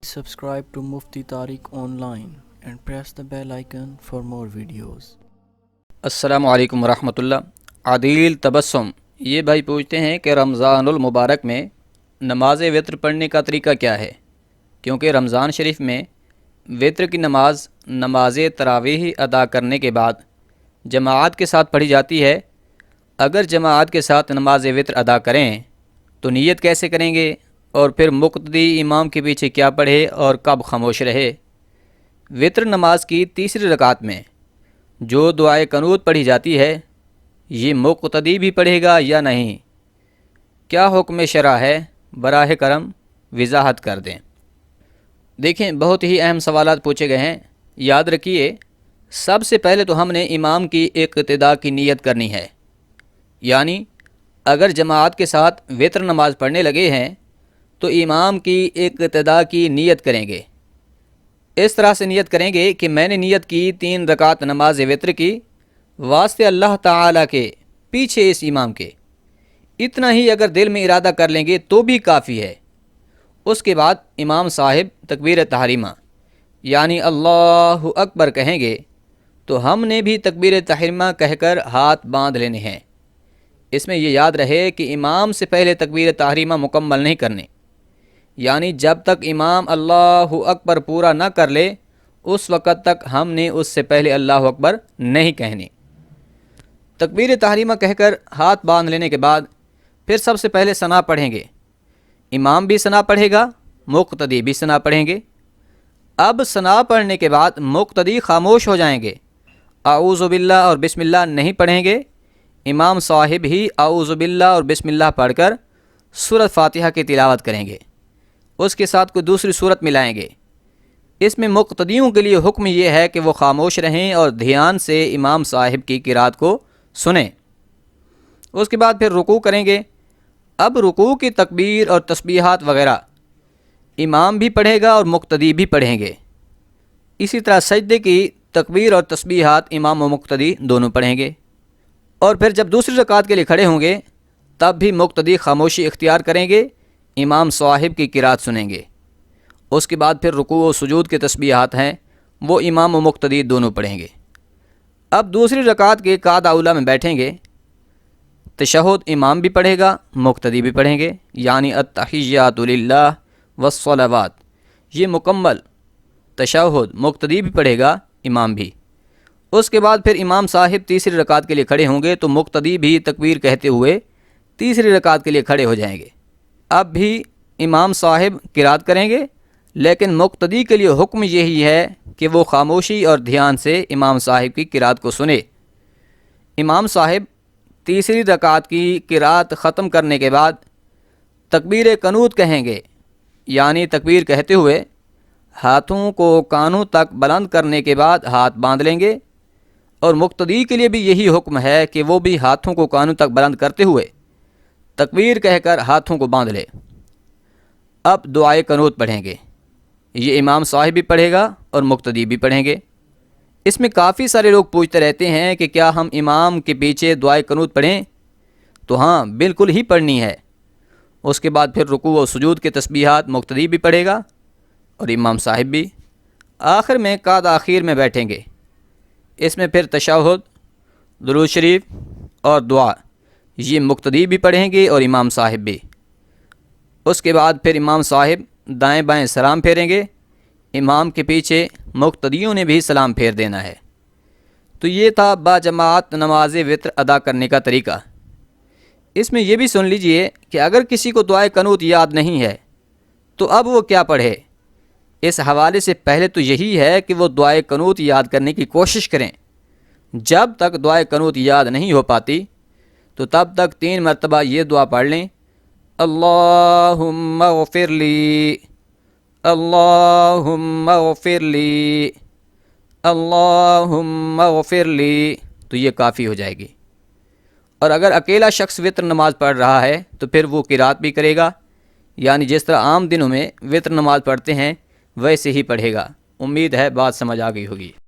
Subscribe to Mufti Tariq Online and press the bell icon for more videos. السلام علیکم ورحمۃ اللہ۔ عادل تبسم یہ بھائی پوچھتے ہیں کہ رمضان المبارک میں نماز وتر پڑھنے کا طریقہ کیا ہے، کیونکہ رمضان شریف میں وتر کی نماز تراویح ادا کرنے کے بعد جماعت کے ساتھ پڑھی جاتی ہے۔ اگر جماعت کے ساتھ نماز وتر ادا کریں تو نیت کیسے کریں گے، اور پھر مقتدی امام کے پیچھے کیا پڑھے اور کب خاموش رہے؟ وتر نماز کی تیسری رکعت میں جو دعائے قنوت پڑھی جاتی ہے، یہ مقتدی بھی پڑھے گا یا نہیں؟ کیا حکم شرع ہے؟ براہ کرم وضاحت کر دیں۔ دیکھیں، بہت ہی اہم سوالات پوچھے گئے ہیں، یاد رکھیے۔ سب سے پہلے تو ہم نے امام کی اقتداء کی نیت کرنی ہے، یعنی اگر جماعت کے ساتھ وتر نماز پڑھنے لگے ہیں تو امام کی اقتداء کی نیت کریں گے۔ اس طرح سے نیت کریں گے کہ میں نے نیت کی 3 رکعت نماز وتر کی واسطے اللہ تعالیٰ کے، پیچھے اس امام کے۔ اتنا ہی اگر دل میں ارادہ کر لیں گے تو بھی کافی ہے۔ اس کے بعد امام صاحب تکبیر تحریمہ یعنی اللہ اکبر کہیں گے تو ہم نے بھی تکبیر تحریمہ کہہ کر ہاتھ باندھ لینے ہیں۔ اس میں یہ یاد رہے کہ امام سے پہلے تکبیر تحریمہ مکمل نہیں کرنے، یعنی جب تک امام اللہ اکبر پورا نہ کر لے اس وقت تک ہم نے اس سے پہلے اللہ اکبر نہیں کہنی۔ تکبیر تحریمہ کہہ کر ہاتھ باندھ لینے کے بعد پھر سب سے پہلے ثنا پڑھیں گے۔ امام بھی ثنا پڑھے گا، مقتدی بھی ثنا پڑھیں گے۔ اب ثنا پڑھنے کے بعد مقتدی خاموش ہو جائیں گے، اعوذ باللہ اور بسم اللہ نہیں پڑھیں گے۔ امام صاحب ہی اعوذ باللہ اور بسم اللہ پڑھ کر سورۃ فاتحہ کی تلاوت کریں گے، اس کے ساتھ کوئی دوسری سورت ملائیں گے۔ اس میں مقتدیوں کے لیے حکم یہ ہے کہ وہ خاموش رہیں اور دھیان سے امام صاحب کی قرات کو سنیں۔ اس کے بعد پھر رکوع کریں گے۔ اب رکوع کی تکبیر اور تسبیحات وغیرہ امام بھی پڑھے گا اور مقتدی بھی پڑھیں گے۔ اسی طرح سجدے کی تکبیر اور تسبیحات امام و مقتدی دونوں پڑھیں گے۔ اور پھر جب دوسری رکعت کے لیے کھڑے ہوں گے تب بھی مقتدی خاموشی اختیار کریں گے، امام صاحب کی قرات سنیں گے۔ اس کے بعد پھر رکوع و سجود کے تسبیحات ہیں، وہ امام و مقتدی دونوں پڑھیں گے۔ اب دوسری رکعت کے قعدہ اولیٰ میں بیٹھیں گے۔ تشہد امام بھی پڑھے گا، مقتدی بھی پڑھیں گے، یعنی التحیات للہ والصلوات، یہ مکمل تشہد مقتدی بھی پڑھے گا، امام بھی۔ اس کے بعد پھر امام صاحب تیسری رکعت کے لیے کھڑے ہوں گے تو مقتدی بھی تکبیر کہتے ہوئے تیسری رکعت کے لیے کھڑے ہو جائیں گے۔ اب بھی امام صاحب قرات کریں گے، لیکن مقتدی کے لیے حکم یہی ہے کہ وہ خاموشی اور دھیان سے امام صاحب کی قرات کو سنے۔ امام صاحب تیسری رکعت کی قرات ختم کرنے کے بعد تکبیر قنوت کہیں گے، یعنی تکبیر کہتے ہوئے ہاتھوں کو کانوں تک بلند کرنے کے بعد ہاتھ باندھ لیں گے، اور مقتدی کے لیے بھی یہی حکم ہے کہ وہ بھی ہاتھوں کو کانوں تک بلند کرتے ہوئے تکبیر کہہ کر ہاتھوں کو باندھ لے۔ اب دعائے قنوت پڑھیں گے، یہ امام صاحب بھی پڑھے گا اور مقتدی بھی پڑھیں گے۔ اس میں کافی سارے لوگ پوچھتے رہتے ہیں کہ کیا ہم امام کے پیچھے دعائے قنوت پڑھیں؟ تو ہاں، بالکل ہی پڑھنی ہے۔ اس کے بعد پھر رکوع و سجود کے تسبیحات مقتدی بھی پڑھے گا اور امام صاحب بھی۔ آخر میں قعدہ اخیر میں بیٹھیں گے۔ اس میں پھر تشہد، درود شریف اور دعا، یہ مقتدی بھی پڑھیں گے اور امام صاحب بھی۔ اس کے بعد پھر امام صاحب دائیں بائیں سلام پھیریں گے، امام کے پیچھے مقتدیوں نے بھی سلام پھیر دینا ہے۔ تو یہ تھا باجماعت نماز وتر ادا کرنے کا طریقہ۔ اس میں یہ بھی سن لیجئے کہ اگر کسی کو دعائے قنوت یاد نہیں ہے تو اب وہ کیا پڑھے؟ اس حوالے سے پہلے تو یہی ہے کہ وہ دعائے قنوت یاد کرنے کی کوشش کریں۔ جب تک دعائے قنوت یاد نہیں ہو پاتی تو تب تک 3 مرتبہ یہ دعا پڑھ لیں، اللہم اغفر لی، اللہم اغفر لی، اللہم اغفر لی، تو یہ کافی ہو جائے گی۔ اور اگر اکیلا شخص وتر نماز پڑھ رہا ہے تو پھر وہ قرات بھی کرے گا، یعنی جس طرح عام دنوں میں وتر نماز پڑھتے ہیں ویسے ہی پڑھے گا۔ امید ہے بات سمجھ آ گئی ہوگی۔